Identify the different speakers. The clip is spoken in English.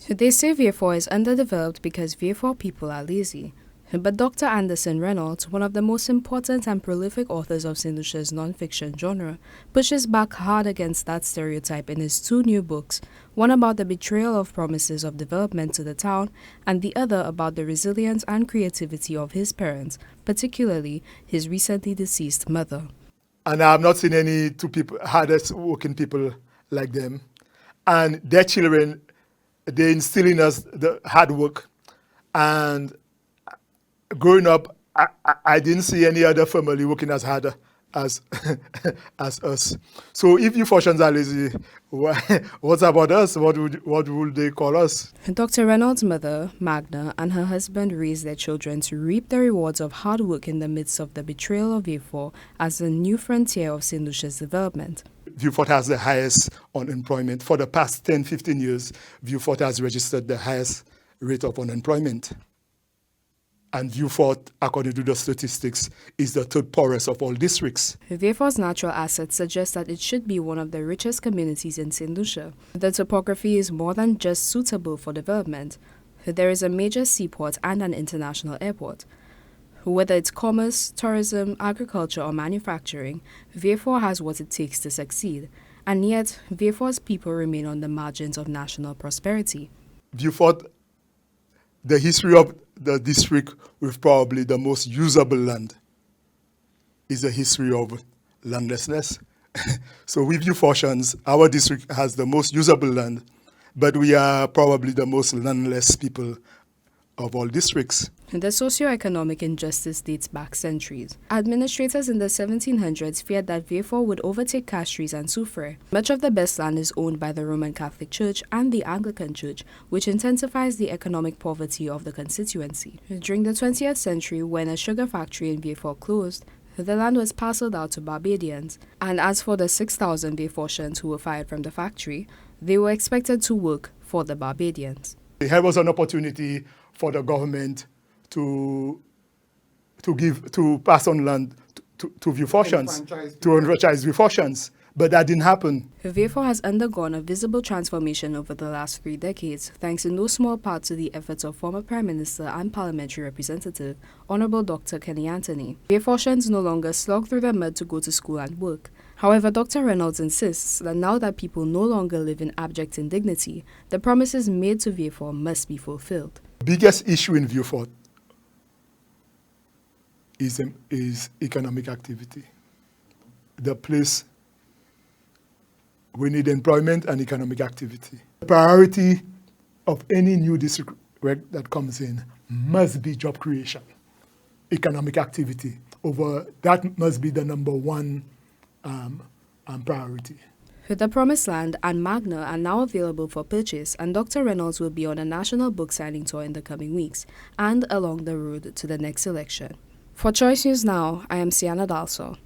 Speaker 1: They say Vieux Fort is underdeveloped because Vieux Fort people are lazy. But Dr. Anderson Reynolds, one of the most important and prolific authors of Saint Lucia's non-fiction genre, pushes back hard against that stereotype in his two new books, one about the betrayal of promises of development to the town, and the other about the resilience and creativity of his parents, particularly his recently deceased mother.
Speaker 2: And I have not seen any two people, hardest working people like them. And their children, they instill in us the hard work. And growing up, I didn't see any other family working as hard as as us. So if you fortunes are lazy, what about us? What would they call us?
Speaker 1: Dr. Reynolds' mother, Magna, and her husband raised their children to reap the rewards of hard work in the midst of the betrayal of Vieux Fort as the new frontier of Saint Lucia's development.
Speaker 2: Vieux Fort has the highest unemployment. For the past 10, 15 years, Vieux Fort has registered the highest rate of unemployment. And Vieux Fort, according to the statistics, is the third poorest of all districts.
Speaker 1: Vieux Fort's natural assets suggest that it should be one of the richest communities in Saint Lucia. The topography is more than just suitable for development. There is a major seaport and an international airport. Whether it's commerce, tourism, agriculture, or manufacturing, Vieux Fort has what it takes to succeed. And yet, Vieux Fort's people remain on the margins of national prosperity.
Speaker 2: Vieux Fort, the history of the district with probably the most usable land is the history of landlessness. So with Vieux Fortians, our district has the most usable land, but we are probably the most landless people of all districts.
Speaker 1: The socio-economic injustice dates back centuries. Administrators in the 1700s feared that Vieux Fort would overtake Castries and Soufrière. Much of the best land is owned by the Roman Catholic Church and the Anglican Church, which intensifies the economic poverty of the constituency. During the 20th century, when a sugar factory in Vieux Fort closed, the land was parceled out to Barbadians, and as for the 6,000 Vieux Fortians who were fired from the factory, they were expected to work for the Barbadians.
Speaker 2: Here was an opportunity for the government to pass on land to Vieux Fortians, to enfranchise Vieux Fortians, but that didn't happen.
Speaker 1: Vieux Fort has undergone a visible transformation over the last 3 decades, thanks in no small part to the efforts of former Prime Minister and Parliamentary Representative, Honourable Dr. Kenny Anthony. Vieux Fortians no longer slog through the mud to go to school and work. However, Dr. Reynolds insists that now that people no longer live in abject indignity, the promises made to Vieux Fort must be fulfilled.
Speaker 2: The biggest issue in Vieux Fort is economic activity. The place, we need employment and economic activity. The priority of any new district that comes in must be job creation, economic activity. That must be the number one priority.
Speaker 1: The Promised Land and Magna are now available for purchase, and Dr. Reynolds will be on a national book signing tour in the coming weeks and along the road to the next election. For Choice News Now, I am Sienna Dalso.